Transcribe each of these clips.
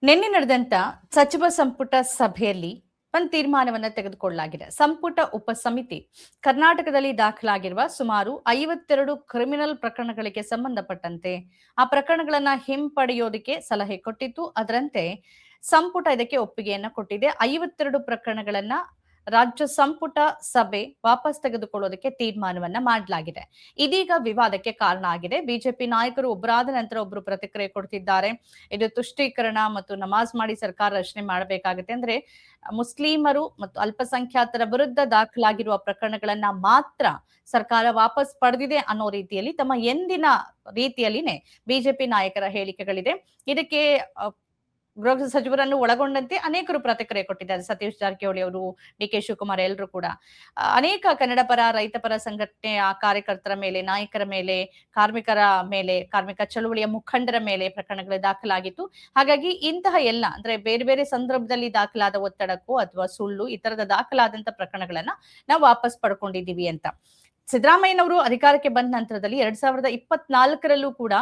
ನಿನ್ನೆ ನಡೆದಂತ ಸಚಿವ ಸಂಪುಟ ಸಭೆಯಲ್ಲಿ ಒಂದು ತೀರ್ಮಾನವನ್ನ ತೆಗೆದುಕೊಳ್ಳಲಾಗಿದೆ. ಸಂಪುಟ ಉಪಸಮಿತಿ ಕರ್ನಾಟಕದಲ್ಲಿ ದಾಖಲಾಗಿರುವ ಸುಮಾರು 52 ಕ್ರಿಮಿನಲ್ ಪ್ರಕರಣಗಳಿಗೆ ಸಂಬಂಧಪಟ್ಟಂತೆ ಆ ಪ್ರಕರಣಗಳನ್ನ ಹಿಂಪಡೆಯೋದಕ್ಕೆ ಸಲಹೆ ಕೊಟ್ಟಿತ್ತು. ಅದರಂತೆ ಸಂಪುಟ ಇದಕ್ಕೆ ಒಪ್ಪಿಗೆಯನ್ನ ಕೊಟ್ಟಿದೆ. 52 ಪ್ರಕರಣಗಳನ್ನ ರಾಜ್ಯ ಸಂಪುಟ ಸಭೆ ವಾಪಸ್ ತೆಗೆದುಕೊಳ್ಳೋದಕ್ಕೆ ತೀರ್ಮಾನವನ್ನ ಮಾಡಲಾಗಿದೆ. ಇದೀಗ ವಿವಾದಕ್ಕೆ ಕಾರಣ ಆಗಿದೆ. ಬಿಜೆಪಿ ನಾಯಕರು ಒಬ್ಬರಾದ ನಂತರ ಒಬ್ಬರು ಪ್ರತಿಕ್ರಿಯೆ ಕೊಡ್ತಿದ್ದಾರೆ. ಇದು ತುಷ್ಟೀಕರಣ ಮತ್ತು ನಮಾಜ್ ಮಾಡಿ ಸರ್ಕಾರ ರಚನೆ ಮಾಡಬೇಕಾಗುತ್ತೆ. ಅಂದ್ರೆ ಮುಸ್ಲಿಮರು ಮತ್ತು ಅಲ್ಪಸಂಖ್ಯಾತರ ವಿರುದ್ಧ ದಾಖಲಾಗಿರುವ ಪ್ರಕರಣಗಳನ್ನ ಮಾತ್ರ ಸರ್ಕಾರ ವಾಪಸ್ ಪಡೆದಿದೆ ಅನ್ನೋ ರೀತಿಯಲ್ಲಿ ತಮ್ಮ ಎಂದಿನ ರೀತಿಯಲ್ಲಿನೇ ಬಿಜೆಪಿ ನಾಯಕರ ಹೇಳಿಕೆಗಳಿದೆ. ಇದಕ್ಕೆ ಗೃಹ ಸಚಿವರನ್ನು ಒಳಗೊಂಡಂತೆ ಅನೇಕರು ಪ್ರತಿಕ್ರಿಯೆ ಕೊಟ್ಟಿದ್ದಾರೆ. ಸತೀಶ್ ಜಾರಕಿಹೊಳಿ ಅವರು, ಡಿ.ಕೆ. ಶಿವಕುಮಾರ್ ಎಲ್ಲರೂ ಕೂಡ ಅನೇಕ ಕನ್ನಡ ಪರ, ರೈತ ಪರ ಸಂಘಟನೆಯ ಕಾರ್ಯಕರ್ತರ ಮೇಲೆ, ನಾಯಕರ ಮೇಲೆ, ಕಾರ್ಮಿಕರ ಮೇಲೆ, ಕಾರ್ಮಿಕ ಚಳುವಳಿಯ ಮುಖಂಡರ ಮೇಲೆ ಪ್ರಕರಣಗಳು ದಾಖಲಾಗಿತ್ತು. ಹಾಗಾಗಿ ಇಂತಹ ಎಲ್ಲ ಅಂದ್ರೆ ಬೇರೆ ಬೇರೆ ಸಂದರ್ಭದಲ್ಲಿ ದಾಖಲಾದ ಒತ್ತಡಕ್ಕೂ ಅಥವಾ ಸುಳ್ಳು ಈ ತರದ ದಾಖಲಾದಂತ ಪ್ರಕರಣಗಳನ್ನ ನಾವು ವಾಪಸ್ ಪಡ್ಕೊಂಡಿದ್ದೀವಿ ಅಂತ. ಸಿದ್ದರಾಮಯ್ಯನವರು ಅಧಿಕಾರಕ್ಕೆ ಬಂದ ನಂತರದಲ್ಲಿ 2024ರಲ್ಲೂ ಕೂಡ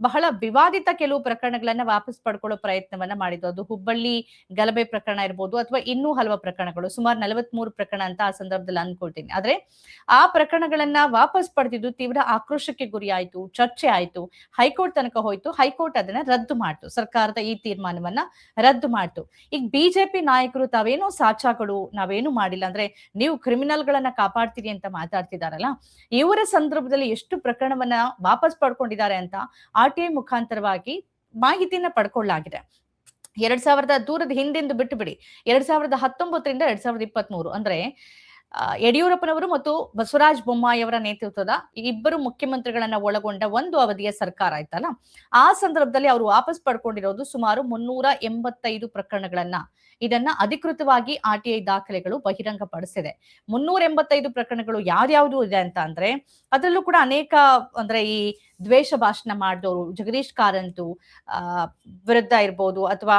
ಬಹಳ ವಿವಾದಿತ ಕೆಲವು ಪ್ರಕರಣಗಳನ್ನ ವಾಪಸ್ ಪಡ್ಕೊಳ್ಳೋ ಪ್ರಯತ್ನವನ್ನ ಮಾಡಿದ್ದು. ಅದು ಹುಬ್ಬಳ್ಳಿ ಗಲಭೆ ಪ್ರಕರಣ ಇರ್ಬೋದು ಅಥವಾ ಇನ್ನೂ ಹಲವು ಪ್ರಕರಣಗಳು, ಸುಮಾರು 43 ಪ್ರಕರಣ ಅಂತ ಆ ಸಂದರ್ಭದಲ್ಲಿ ಅನ್ಕೊಳ್ತೀನಿ. ಆದ್ರೆ ಆ ಪ್ರಕರಣಗಳನ್ನ ವಾಪಸ್ ಪಡೆದಿದ್ದು ತೀವ್ರ ಆಕ್ರೋಶಕ್ಕೆ ಗುರಿ ಆಯ್ತು, ಚರ್ಚೆ ಆಯ್ತು, ಹೈಕೋರ್ಟ್ ತನಕ ಹೋಯ್ತು. ಹೈಕೋರ್ಟ್ ಅದನ್ನ ರದ್ದು ಮಾಡ್ತು, ಸರ್ಕಾರದ ಈ ತೀರ್ಮಾನವನ್ನ ರದ್ದು ಮಾಡ್ತು. ಈಗ ಬಿಜೆಪಿ ನಾಯಕರು ತಾವೇನೋ ಸಾಚಾಗಳು, ನಾವೇನು ಮಾಡಿಲ್ಲ, ಅಂದ್ರೆ ನೀವು ಕ್ರಿಮಿನಲ್ ಗಳನ್ನ ಕಾಪಾಡ್ತೀರಿ ಅಂತ ಮಾತಾಡ್ತಿದಾರಲ್ಲ, ಇವರ ಸಂದರ್ಭದಲ್ಲಿ ಎಷ್ಟು ಪ್ರಕರಣವನ್ನ ವಾಪಸ್ ಪಡ್ಕೊಂಡಿದ್ದಾರೆ ಅಂತ ಆರ್ಟಿಐ ಮುಖಾಂತರವಾಗಿ ಮಾಹಿತಿಯನ್ನ ಪಡ್ಕೊಳ್ಳಲಾಗಿದೆ. 2000 ದೂರದ ಹಿಂದಿಂದು ಬಿಟ್ಟು ಬಿಡಿ, 2019ರಿಂದ 2023 ಅಂದ್ರೆ ಯಡಿಯೂರಪ್ಪನವರು ಮತ್ತು ಬಸವರಾಜ ಬೊಮ್ಮಾಯಿ ಅವರ ನೇತೃತ್ವದ ಇಬ್ಬರು ಮುಖ್ಯಮಂತ್ರಿಗಳನ್ನ ಒಳಗೊಂಡ ಒಂದು ಅವಧಿಯ ಸರ್ಕಾರ ಆಯ್ತಲ್ಲ, ಆ ಸಂದರ್ಭದಲ್ಲಿ ಅವರು ವಾಪಸ್ ಪಡ್ಕೊಂಡಿರೋದು ಸುಮಾರು 385 ಪ್ರಕರಣಗಳನ್ನ. ಇದನ್ನ ಅಧಿಕೃತವಾಗಿ ಆರ್ಟಿಐ ದಾಖಲೆಗಳು ಬಹಿರಂಗಪಡಿಸಿದೆ. 385 ಪ್ರಕರಣಗಳು ಯಾವ್ಯಾವ್ದು ಇದೆ ಅಂತ ಅಂದ್ರೆ ಅದರಲ್ಲೂ ಕೂಡ ಅನೇಕ ಅಂದ್ರೆ ಈ ದ್ವೇಷ ಭಾಷಣ ಮಾಡಿದವರು, ಜಗದೀಶ್ ಕಾರಂತು ವಿರುದ್ಧ ಇರ್ಬೋದು ಅಥವಾ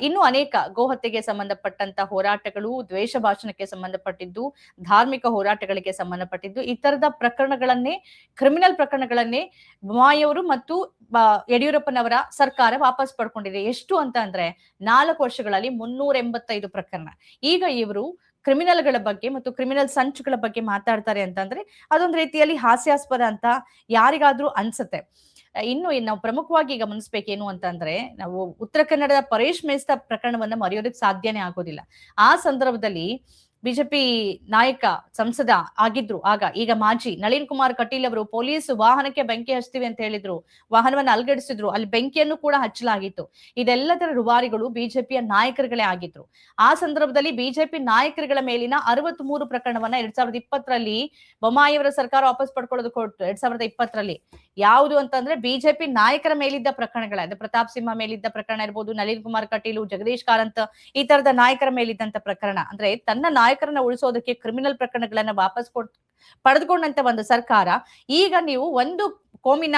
ಇನ್ನು ಅನೇಕ ಗೋಹತ್ಯೆಗೆ ಸಂಬಂಧಪಟ್ಟಂತ ಹೋರಾಟಗಳು, ದ್ವೇಷ ಭಾಷಣಕ್ಕೆ ಸಂಬಂಧಪಟ್ಟಿದ್ದು, ಧಾರ್ಮಿಕ ಹೋರಾಟಗಳಿಗೆ ಸಂಬಂಧಪಟ್ಟಿದ್ದು, ಈ ತರದ ಪ್ರಕರಣಗಳನ್ನೇ, ಕ್ರಿಮಿನಲ್ ಪ್ರಕರಣಗಳನ್ನೇ ಬೊಮ್ಮಾಯಿಯವರು ಮತ್ತು ಯಡಿಯೂರಪ್ಪನವರ ಸರ್ಕಾರ ವಾಪಸ್ ಪಡ್ಕೊಂಡಿದೆ. ಎಷ್ಟು ಅಂತ ಅಂದ್ರೆ 4 ವರ್ಷಗಳಲ್ಲಿ 385 ಪ್ರಕರಣ. ಈಗ ಇವರು ಕ್ರಿಮಿನಲ್ಗಳ ಬಗ್ಗೆ ಮತ್ತು ಕ್ರಿಮಿನಲ್ ಸಂಚುಗಳ ಬಗ್ಗೆ ಮಾತಾಡ್ತಾರೆ ಅಂತಂದ್ರೆ ಅದೊಂದು ರೀತಿಯಲ್ಲಿ ಹಾಸ್ಯಾಸ್ಪದ ಅಂತ ಯಾರಿಗಾದ್ರೂ ಅನ್ಸುತ್ತೆ. ಇನ್ನು ನಾವು ಪ್ರಮುಖವಾಗಿ ಗಮನಿಸ್ಬೇಕೇನು ಅಂತಂದ್ರೆ, ನಾವು ಉತ್ತರ ಕನ್ನಡದ ಪರೇಶ್ ಮೇಸ್ತಾ ಪ್ರಕರಣವನ್ನ ಮರೆಯೋದಕ್ಕೆ ಸಾಧ್ಯನೇ ಆಗೋದಿಲ್ಲ. ಆ ಸಂದರ್ಭದಲ್ಲಿ ಬಿಜೆಪಿ ನಾಯಕ, ಸಂಸದ ಆಗಿದ್ರು ಆಗ, ಈಗ ಮಾಜಿ ನಳಿನ್ ಕುಮಾರ್ ಕಟೀಲ್ ಅವರು ಪೊಲೀಸ್ ವಾಹನಕ್ಕೆ ಬೆಂಕಿ ಹಚ್ತೀವಿ ಅಂತ ಹೇಳಿದ್ರು, ವಾಹನವನ್ನ ಅಲ್ಗಡಿಸಿದ್ರು, ಅಲ್ಲಿ ಬೆಂಕಿಯನ್ನು ಕೂಡ ಹಚ್ಚಲಾಗಿತ್ತು. ಇದೆಲ್ಲದರ ರೂವಾರಿಗಳು ಬಿಜೆಪಿಯ ನಾಯಕರುಗಳೇ ಆಗಿದ್ರು. ಆ ಸಂದರ್ಭದಲ್ಲಿ ಬಿಜೆಪಿ ನಾಯಕರುಗಳ ಮೇಲಿನ 63 ಪ್ರಕರಣವನ್ನ 2020ರಲ್ಲಿ ಬೊಮ್ಮಾಯಿಯವರ ಸರ್ಕಾರ ವಾಪಸ್ ಪಡ್ಕೊಳ್ಳೋದಕ್ಕೆ ಹೊರಟು. 2020ರಲ್ಲಿ ಯಾವುದು ಅಂತಂದ್ರೆ ಬಿಜೆಪಿ ನಾಯಕರ ಮೇಲಿದ್ದ ಪ್ರಕರಣಗಳ, ಪ್ರತಾಪ್ ಸಿಂಹ ಮೇಲಿದ್ದ ಪ್ರಕರಣ ಇರ್ಬೋದು, ನಳಿನ್ ಕುಮಾರ್ ಕಟೀಲು, ಜಗದೀಶ್ ಕಾರಂತ್ ಈ ತರದ ನಾಯಕರ ಮೇಲಿದ್ದಂತ ಪ್ರಕರಣ. ಅಂದ್ರೆ ತನ್ನ ನಾಯಕರನ್ನ ಉಳಿಸೋದಕ್ಕೆ ಕ್ರಿಮಿನಲ್ ಪ್ರಕರಣಗಳನ್ನ ವಾಪಸ್ ಪಡೆದುಕೊಂಡಂತ ಒಂದು ಸರ್ಕಾರ, ಈಗ ನೀವು ಒಂದು ಕೋಮಿನ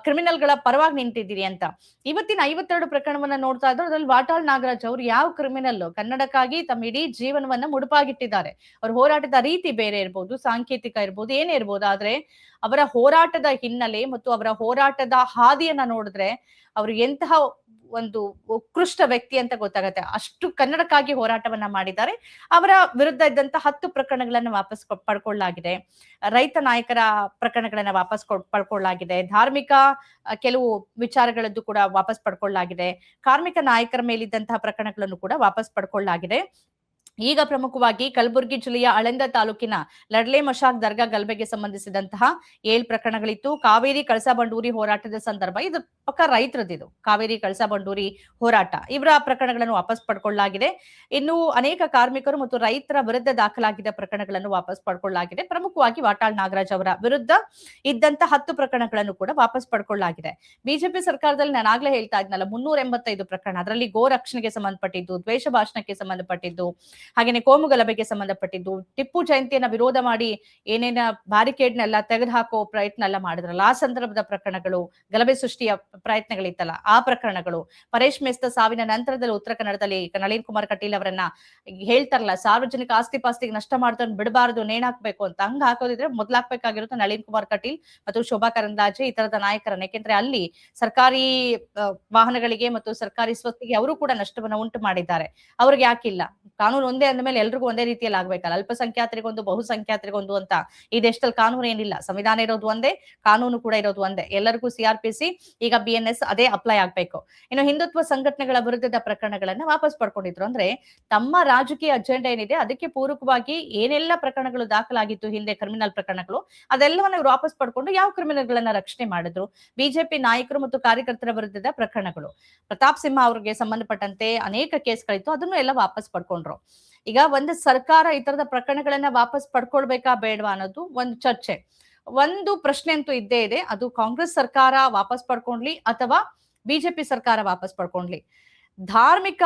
ಕ್ರಿಮಿನಲ್ಗಳ ಪರವಾಗಿ ನಿಂತಿದ್ದೀರಿ ಅಂತ. ಇವತ್ತಿನ 52 ಪ್ರಕರಣವನ್ನ ನೋಡ್ತಾ ಇದ್ರು. ಅದ್ರಲ್ಲಿ ವಾಟಾಳ್ ನಾಗರಾಜ್ ಅವರು ಯಾವ ಕ್ರಿಮಿನಲ್, ಕನ್ನಡಕ್ಕಾಗಿ ತಮ್ಮ ಇಡೀ ಜೀವನವನ್ನ ಮುಡುಪಾಗಿಟ್ಟಿದ್ದಾರೆ. ಅವ್ರ ಹೋರಾಟದ ರೀತಿ ಬೇರೆ ಇರ್ಬೋದು, ಸಾಂಕೇತಿಕ ಇರ್ಬೋದು, ಏನೇ ಇರ್ಬೋದು, ಆದ್ರೆ ಅವರ ಹೋರಾಟದ ಹಿನ್ನೆಲೆ ಮತ್ತು ಅವರ ಹೋರಾಟದ ಹಾದಿಯನ್ನ ನೋಡಿದ್ರೆ ಅವರು ಎಂತಹ ಒಂದು ಉತ್ಕೃಷ್ಟ ವ್ಯಕ್ತಿ ಅಂತ ಗೊತ್ತಾಗತ್ತೆ. ಅಷ್ಟು ಕನ್ನಡಕ್ಕಾಗಿ ಹೋರಾಟವನ್ನ ಮಾಡಿದ್ದಾರೆ. ಅವರ ವಿರುದ್ಧ ಇದ್ದಂತ 10 ಪ್ರಕರಣಗಳನ್ನ ವಾಪಸ್ ಪಡ್ಕೊಳ್ಳಲಾಗಿದೆ. ರೈತ ನಾಯಕರ ಪ್ರಕರಣಗಳನ್ನ ವಾಪಸ್ ಪಡ್ಕೊಳ್ಳಲಾಗಿದೆ. ಧಾರ್ಮಿಕ ಕೆಲವು ವಿಚಾರಗಳದ್ದು ಕೂಡ ವಾಪಸ್ ಪಡ್ಕೊಳ್ಳಲಾಗಿದೆ. ಕಾರ್ಮಿಕ ನಾಯಕರ ಮೇಲಿದ್ದಂತಹ ಪ್ರಕರಣಗಳನ್ನು ಕೂಡ ವಾಪಸ್ ಪಡ್ಕೊಳ್ಳಲಾಗಿದೆ. ಈಗ ಪ್ರಮುಖವಾಗಿ ಕಲಬುರಗಿ ಜಿಲ್ಲೆಯ ಆಳಂದ ತಾಲೂಕಿನ ಲಡ್ಲೆ ಮಶಾಕ್ ದರ್ಗಾ ಗಲಭೆಗೆ ಸಂಬಂಧಿಸಿದಂತಹ 7 ಪ್ರಕರಣಗಳಿತ್ತು. ಕಾವೇರಿ ಕಳಸಾ ಬಂಡೂರಿ ಹೋರಾಟದ ಸಂದರ್ಭ, ಇದು ಪಕ್ಕ ರೈತರದ್ದು, ಕಾವೇರಿ ಕಳಸಾ ಬಂಡೂರಿ ಹೋರಾಟ, ಇವರ ಪ್ರಕರಣಗಳನ್ನು ವಾಪಸ್ ಪಡ್ಕೊಳ್ಳಲಾಗಿದೆ. ಇನ್ನು ಅನೇಕ ಕಾರ್ಮಿಕರು ಮತ್ತು ರೈತರ ವಿರುದ್ಧ ದಾಖಲಾಗಿದ್ದ ಪ್ರಕರಣಗಳನ್ನು ವಾಪಸ್ ಪಡ್ಕೊಳ್ಳಲಾಗಿದೆ. ಪ್ರಮುಖವಾಗಿ ವಾಟಾಳ್ ನಾಗರಾಜ್ ಅವರ ವಿರುದ್ಧ ಇದ್ದಂತ 10 ಪ್ರಕರಣಗಳನ್ನು ಕೂಡ ವಾಪಸ್ ಪಡ್ಕೊಳ್ಳಲಾಗಿದೆ. ಬಿಜೆಪಿ ಸರ್ಕಾರದಲ್ಲಿ ನಾನು ಆಗ್ಲೇ ಹೇಳ್ತಾ ಇದ್ನಲ್ಲ, 385 ಪ್ರಕರಣ, ಅದರಲ್ಲಿ ಗೋ ರಕ್ಷಣೆಗೆ ಸಂಬಂಧಪಟ್ಟಿದ್ದು, ದ್ವೇಷ ಭಾಷಣಕ್ಕೆ ಸಂಬಂಧಪಟ್ಟಿದ್ದು, ಹಾಗೇನೆ ಕೋಮು ಗಲಭೆಗೆ ಸಂಬಂಧಪಟ್ಟಿದ್ದು, ಟಿಪ್ಪು ಜಯಂತಿಯನ್ನ ವಿರೋಧ ಮಾಡಿ ಏನೇನ ಬ್ಯಾರಿಕೇಡ್ನೆಲ್ಲ ತೆಗೆದುಹಾಕೋ ಪ್ರಯತ್ನ ಎಲ್ಲ ಮಾಡಿದ್ರಲ್ಲ ಆ ಸಂದರ್ಭದ ಪ್ರಕರಣಗಳು, ಗಲಭೆ ಸೃಷ್ಟಿಯ ಪ್ರಯತ್ನಗಳಿತ್ತಲ್ಲ ಆ ಪ್ರಕರಣಗಳು, ಪರೇಶ್ ಮೆಸ್ತ ಸಾವಿನ ನಂತರದಲ್ಲಿ ಉತ್ತರ ಕನ್ನಡದಲ್ಲಿ ನಳಿನ್ ಕುಮಾರ್ ಕಟೀಲ್ ಅವರನ್ನ ಹೇಳ್ತಾರಲ್ಲ ಸಾರ್ವಜನಿಕ ಆಸ್ತಿ ಪಾಸ್ತಿಗೆ ನಷ್ಟ ಮಾಡ್ದವ್ರನ್ನ ಬಿಡಬಾರದು, ನೇಣಾಕ್ಬೇಕು ಅಂತ. ಹಂಗ ಹಾಕೋದಿದ್ರೆ ಮೊದ್ಲಾಕ್ಬೇಕಾಗಿರುತ್ತೆ ನಳಿನ್ ಕುಮಾರ್ ಕಟೀಲ್ ಮತ್ತು ಶೋಭಾ ಕರಂದ್ಲಾಜೆ ಈ ತರದ ನಾಯಕರನ್ನ. ಯಾಕೆಂದ್ರೆ ಅಲ್ಲಿ ಸರ್ಕಾರಿ ವಾಹನಗಳಿಗೆ ಮತ್ತು ಸರ್ಕಾರಿ ಸ್ವತ್ತಿಗೆ ಅವರು ಕೂಡ ನಷ್ಟವನ್ನ ಉಂಟು ಮಾಡಿದ್ದಾರೆ. ಅವ್ರಿಗೆ ಯಾಕಿಲ್ಲ? ಕಾನೂನು ಒಂದೇ ಅಂದ್ಮೇಲೆ ಎಲ್ರಿಗೂ ಒಂದೇ ರೀತಿಯಲ್ಲಿ ಆಗ್ಬೇಕಲ್ಲ. ಅಲ್ಪಸಂಖ್ಯಾತರಿಗೊಂದು ಬಹುಸಂಖ್ಯಾತರಿಗೊಂದು ಅಂತ ಈ ದೇಶದಲ್ಲಿ ಕಾನೂನು ಏನಿಲ್ಲ. ಸಂವಿಧಾನ ಇರೋದು ಒಂದೇ, ಕಾನೂನು ಕೂಡ ಇರೋದು ಒಂದೇ. ಎಲ್ಲರಿಗೂ ಸಿಆರ್ಪಿಸಿ ಈಗ BNS ಅದೇ ಅಪ್ಲೈ ಆಗ್ಬೇಕು. ಇನ್ನು ಹಿಂದುತ್ವ ಸಂಘಟನೆಗಳ ವಿರುದ್ಧದ ಪ್ರಕರಣಗಳನ್ನ ವಾಪಸ್ ಪಡ್ಕೊಂಡಿದ್ರು. ಅಂದ್ರೆ ತಮ್ಮ ರಾಜಕೀಯ ಅಜೆಂಡಾ ಏನಿದೆ ಅದಕ್ಕೆ ಪೂರಕವಾಗಿ ಏನೆಲ್ಲ ಪ್ರಕರಣಗಳು ದಾಖಲಾಗಿತ್ತು ಹಿಂದೆ, ಕ್ರಿಮಿನಲ್ ಪ್ರಕರಣಗಳು, ಅದೆಲ್ಲವನ್ನ ಇವರು ವಾಪಸ್ ಪಡ್ಕೊಂಡು ಯಾವ ಕ್ರಿಮಿನಲ್ಗಳನ್ನ ರಕ್ಷಣೆ ಮಾಡಿದ್ರು? ಬಿಜೆಪಿ ನಾಯಕರು ಮತ್ತು ಕಾರ್ಯಕರ್ತರ ವಿರುದ್ಧದ ಪ್ರಕರಣಗಳು, ಪ್ರತಾಪ್ ಸಿಂಹ ಅವರಿಗೆ ಸಂಬಂಧಪಟ್ಟಂತೆ ಅನೇಕ ಕೇಸ್ಗಳಿತ್ತು, ಅದನ್ನು ಎಲ್ಲ ವಾಪಸ್ ಪಡ್ಕೊಂಡ್ರು. ಈಗ ಒಂದು ಸರ್ಕಾರ ಈ ತರದ ಪ್ರಕರಣಗಳನ್ನ ವಾಪಸ್ ಪಡ್ಕೊಳ್ಬೇಕಾ ಬೇಡವಾ ಅನ್ನೋದು ಒಂದು ಚರ್ಚೆ. ಒಂದು ಪ್ರಶ್ನೆ ಅಂತೂ ಇದ್ದೇ ಇದೆ, ಅದು ಕಾಂಗ್ರೆಸ್ ಸರ್ಕಾರ ವಾಪಸ್ ಪಡ್ಕೊಂಡ್ಲಿ ಅಥವಾ ಬಿಜೆಪಿ ಸರ್ಕಾರ ವಾಪಸ್ ಪಡ್ಕೊಂಡ್ಲಿ. ಧಾರ್ಮಿಕ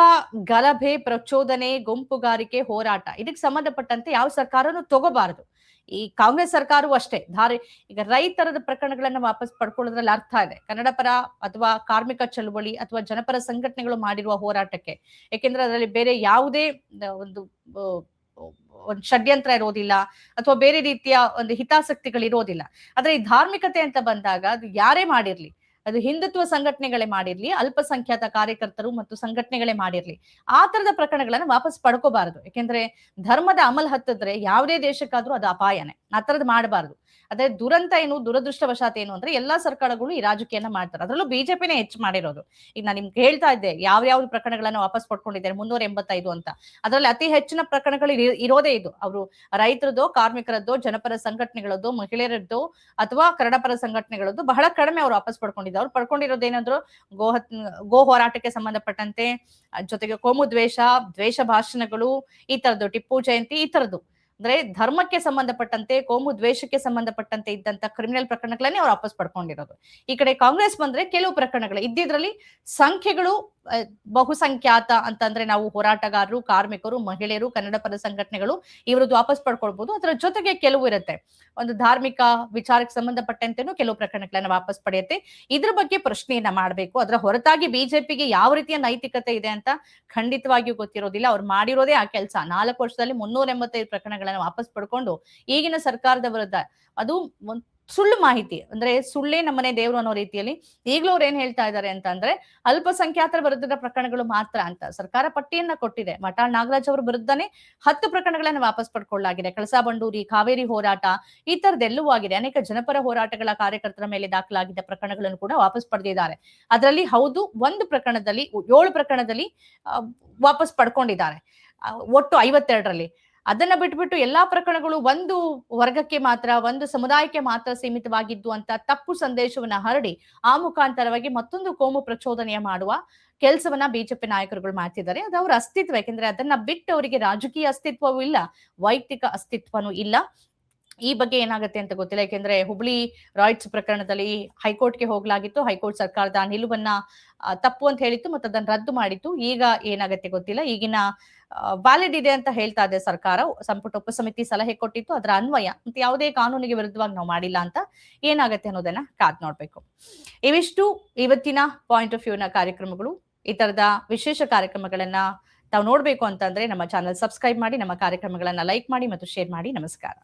ಗಲಭೆ, ಪ್ರಚೋದನೆ, ಗುಂಪುಗಾರಿಕೆ, ಹೋರಾಟ ಇದಕ್ಕೆ ಸಂಬಂಧಪಟ್ಟಂತೆ ಯಾವ ಸರ್ಕಾರನು ತಗೋಬಾರದು. ಈ ಕಾಂಗ್ರೆಸ್ ಸರ್ಕಾರವೂ ಅಷ್ಟೇ. ಈಗ ರೈತರದ ಪ್ರಕರಣಗಳನ್ನ ವಾಪಸ್ ಪಡ್ಕೊಳ್ಳೋದ್ರಲ್ಲಿ ಅರ್ಥ ಇದೆ. ಕನ್ನಡ ಪರ ಅಥವಾ ಕಾರ್ಮಿಕ ಚಳವಳಿ ಅಥವಾ ಜನಪರ ಸಂಘಟನೆಗಳು ಮಾಡಿರುವ ಹೋರಾಟಕ್ಕೆ. ಯಾಕೆಂದ್ರೆ ಅದರಲ್ಲಿ ಬೇರೆ ಯಾವುದೇ ಒಂದು ಒಂದು ಷಡ್ಯಂತ್ರ ಇರೋದಿಲ್ಲ ಅಥವಾ ಬೇರೆ ರೀತಿಯ ಒಂದು ಹಿತಾಸಕ್ತಿಗಳು ಇರೋದಿಲ್ಲ. ಆದ್ರೆ ಈ ಧಾರ್ಮಿಕತೆ ಅಂತ ಬಂದಾಗ ಅದು ಯಾರೇ ಮಾಡಿರ್ಲಿ, ಅದು ಹಿಂದುತ್ವ ಸಂಘಟನೆಗಳೇ ಮಾಡಿರ್ಲಿ, ಅಲ್ಪಸಂಖ್ಯಾತ ಕಾರ್ಯಕರ್ತರು ಮತ್ತು ಸಂಘಟನೆಗಳೇ ಮಾಡಿರ್ಲಿ, ಆ ತರದ ಪ್ರಕರಣಗಳನ್ನ ವಾಪಸ್ ಪಡ್ಕೋಬಾರದು. ಯಾಕೆಂದ್ರೆ ಧರ್ಮದ ಅಮಲ್ ಹತ್ತಿದ್ರೆ ಯಾವುದೇ ದೇಶಕ್ಕಾದ್ರೂ ಅದು ಅಪಾಯನೇ. ಆ ತರದ್ ಮಾಡಬಾರದು. ಅದೇ ದುರಂತ ಏನು, ದುರದೃಷ್ಟವಶಾತ್ ಏನು ಅಂದ್ರೆ ಎಲ್ಲಾ ಸರ್ಕಾರಗಳು ಈ ರಾಜಕೀಯನ ಮಾಡ್ತಾರೆ. ಅದರಲ್ಲೂ ಬಿಜೆಪಿನೇ ಹೆಚ್ಚು ಮಾಡಿರೋದು. ಈಗ ನಾನು ನಿಮ್ಗೆ ಹೇಳ್ತಾ ಇದ್ದೆ ಯಾವ್ಯಾವ್ದು ಪ್ರಕರಣಗಳನ್ನ ವಾಪಸ್ ಪಡ್ಕೊಂಡಿದ್ದಾರೆ 385 ಅಂತ. ಅದರಲ್ಲಿ ಅತಿ ಹೆಚ್ಚಿನ ಪ್ರಕರಣಗಳು ಇರೋದೇ ಇದು. ಅವರು ರೈತರದ್ದು, ಕಾರ್ಮಿಕರದ್ದು, ಜನಪರ ಸಂಘಟನೆಗಳದ್ದು, ಮಹಿಳೆಯರದ್ದು ಅಥವಾ ಕನ್ನಡಪರ ಸಂಘಟನೆಗಳದ್ದು ಬಹಳ ಕಡಿಮೆ ಅವ್ರು ವಾಪಸ್ ಪಡ್ಕೊಂಡಿದ್ದಾರೆ. ಅವ್ರು ಪಡ್ಕೊಂಡಿರೋದೇನಾದ್ರು ಗೋ ಹೋರಾಟಕ್ಕೆ ಸಂಬಂಧಪಟ್ಟಂತೆ, ಜೊತೆಗೆ ಕೋಮು ದ್ವೇಷ ಭಾಷಣಗಳು, ಈ ತರದ್ದು ಟಿಪ್ಪು ಜಯಂತಿ, ಈ ತರದ್ದು ಅಂದ್ರೆ ಧರ್ಮಕ್ಕೆ ಸಂಬಂಧಪಟ್ಟಂತೆ, ಕೋಮು ದ್ವೇಷಕ್ಕೆ ಸಂಬಂಧಪಟ್ಟಂತೆ ಇದ್ದಂತ ಕ್ರಿಮಿನಲ್ ಪ್ರಕರಣಗಳನ್ನೇ ಅವ್ರು ವಾಪಸ್ ಪಡ್ಕೊಂಡಿರೋದು. ಈ ಕಡೆ ಕಾಂಗ್ರೆಸ್ ಬಂದ್ರೆ ಕೆಲವು ಪ್ರಕರಣಗಳು ಇದ್ದಿದ್ರಲ್ಲಿ ಸಂಖ್ಯೆಗಳು ಬಹುಸಂಖ್ಯಾತ ಅಂತಂದ್ರೆ ನಾವು ಹೋರಾಟಗಾರರು, ಕಾರ್ಮಿಕರು, ಮಹಿಳೆಯರು, ಕನ್ನಡ ಪರ ಸಂಘಟನೆಗಳು ಇವರದ್ದು ವಾಪಸ್ ಪಡ್ಕೊಳ್ಬಹುದು. ಅದರ ಜೊತೆಗೆ ಕೆಲವು ಇರುತ್ತೆ, ಒಂದು ಧಾರ್ಮಿಕ ವಿಚಾರಕ್ಕೆ ಸಂಬಂಧಪಟ್ಟಂತೆನೂ ಕೆಲವು ಪ್ರಕರಣಗಳನ್ನ ವಾಪಸ್ ಪಡೆಯುತ್ತೆ. ಇದ್ರ ಬಗ್ಗೆ ಪ್ರಶ್ನೆಯನ್ನ ಮಾಡಬೇಕು. ಅದರ ಹೊರತಾಗಿ ಬಿಜೆಪಿಗೆ ಯಾವ ರೀತಿಯ ನೈತಿಕತೆ ಇದೆ ಅಂತ ಖಂಡಿತವಾಗಿಯೂ ಗೊತ್ತಿರೋದಿಲ್ಲ. ಅವ್ರು ಮಾಡಿರೋದೇ ಆ ಕೆಲಸ. 4 ವರ್ಷದಲ್ಲಿ 385 ಪ್ರಕರಣಗಳನ್ನ ವಾಪಸ್ ಪಡ್ಕೊಂಡು ಈಗಿನ ಸರ್ಕಾರದ ವಿರುದ್ಧ, ಅದು ಸುಳ್ಳು ಮಾಹಿತಿ, ಅಂದ್ರೆ ಸುಳ್ಳೇ ನಮ್ಮನೆ ದೇವ್ರು ಅನ್ನೋ ರೀತಿಯಲ್ಲಿ ಈಗಲೂ ಅವ್ರು ಏನ್ ಹೇಳ್ತಾ ಇದ್ದಾರೆ ಅಂತ ಅಂದ್ರೆ ಅಲ್ಪಸಂಖ್ಯಾತರ ವಿರುದ್ಧದ ಪ್ರಕರಣಗಳು ಮಾತ್ರ ಅಂತ ಸರ್ಕಾರ ಪಟ್ಟಿಯನ್ನ ಕೊಟ್ಟಿದೆ. ಮಟಾಳ್ ನಾಗರಾಜ್ ಅವರ ವಿರುದ್ಧನೇ 10 ಪ್ರಕರಣಗಳನ್ನ ವಾಪಸ್ ಪಡ್ಕೊಳ್ಳಲಾಗಿದೆ. ಕಳಸಾ ಬಂಡೂರಿ, ಕಾವೇರಿ ಹೋರಾಟ, ಈ ತರದೆಲ್ಲವೂ ಆಗಿದೆ. ಅನೇಕ ಜನಪರ ಹೋರಾಟಗಳ ಕಾರ್ಯಕರ್ತರ ಮೇಲೆ ದಾಖಲಾಗಿದ್ದ ಪ್ರಕರಣಗಳನ್ನು ಕೂಡ ವಾಪಸ್ ಪಡೆದಿದ್ದಾರೆ. ಅದರಲ್ಲಿ ಹೌದು, ಒಂದು ಪ್ರಕರಣದಲ್ಲಿ 7 ಪ್ರಕರಣದಲ್ಲಿ ವಾಪಸ್ ಪಡ್ಕೊಂಡಿದ್ದಾರೆ, ಒಟ್ಟು 52ರಲ್ಲಿ. ಅದನ್ನ ಬಿಟ್ಬಿಟ್ಟು ಎಲ್ಲಾ ಪ್ರಕರಣಗಳು ಒಂದು ವರ್ಗಕ್ಕೆ ಮಾತ್ರ, ಒಂದು ಸಮುದಾಯಕ್ಕೆ ಮಾತ್ರ ಸೀಮಿತವಾಗಿದ್ದು ಅಂತ ತಪ್ಪು ಸಂದೇಶವನ್ನ ಹರಡಿ ಆ ಮುಖಾಂತರವಾಗಿ ಮತ್ತೊಂದು ಕೋಮು ಪ್ರಚೋದನೆಯ ಮಾಡುವ ಕೆಲಸವನ್ನ ಬಿಜೆಪಿ ನಾಯಕರುಗಳು ಮಾಡ್ತಿದ್ದಾರೆ. ಅದು ಅವರ ಅಸ್ತಿತ್ವ. ಯಾಕೆಂದ್ರೆ ಅದನ್ನ ಬಿಟ್ಟು ಅವರಿಗೆ ರಾಜಕೀಯ ಅಸ್ತಿತ್ವವೂ ಇಲ್ಲ, ವೈಯಕ್ತಿಕ ಅಸ್ತಿತ್ವನೂ ಇಲ್ಲ. ಈ ಬಗ್ಗೆ ಏನಾಗುತ್ತೆ ಅಂತ ಗೊತ್ತಿಲ್ಲ. ಯಾಕೆಂದ್ರೆ ಹುಬ್ಳಿ ರಾಯ್ಟ್ಸ್ ಪ್ರಕರಣದಲ್ಲಿ ಹೈಕೋರ್ಟ್ಗೆ ಹೋಗ್ಲಾಗಿತ್ತು. ಹೈಕೋರ್ಟ್ ಸರ್ಕಾರದ ನಿಲುವನ್ನ ತಪ್ಪು ಅಂತ ಹೇಳಿತ್ತು ಮತ್ತು ಅದನ್ನ ರದ್ದು ಮಾಡಿತ್ತು. ಈಗ ಏನಾಗುತ್ತೆ ಗೊತ್ತಿಲ್ಲ. ಈಗಿನ ವ್ಯಾಲಿಡ್ ಇದೆ ಅಂತ ಹೇಳ್ತಾ ಇದೆ ಸರ್ಕಾರ. ಸಂಪುಟ ಉಪಸಮಿತಿ ಸಲಹೆ ಕೊಟ್ಟಿತ್ತು, ಅದರ ಅನ್ವಯ ಮತ್ತೆ ಯಾವುದೇ ಕಾನೂನಿಗೆ ವಿರುದ್ಧವಾಗಿ ನಾವು ಮಾಡಿಲ್ಲ ಅಂತ. ಏನಾಗುತ್ತೆ ಅನ್ನೋದನ್ನ ಕಾದ್ ನೋಡ್ಬೇಕು. ಇವಿಷ್ಟು ಇವತ್ತಿನ ಪಾಯಿಂಟ್ ಆಫ್ ವ್ಯೂ ನ ಕಾರ್ಯಕ್ರಮಗಳು. ಈ ತರದ ವಿಶೇಷ ಕಾರ್ಯಕ್ರಮಗಳನ್ನ ತಾವು ನೋಡ್ಬೇಕು ಅಂತಂದ್ರೆ ನಮ್ಮ ಚಾನೆಲ್ ಸಬ್ಸ್ಕ್ರೈಬ್ ಮಾಡಿ, ನಮ್ಮ ಕಾರ್ಯಕ್ರಮಗಳನ್ನ ಲೈಕ್ ಮಾಡಿ ಮತ್ತು ಶೇರ್ ಮಾಡಿ. ನಮಸ್ಕಾರ.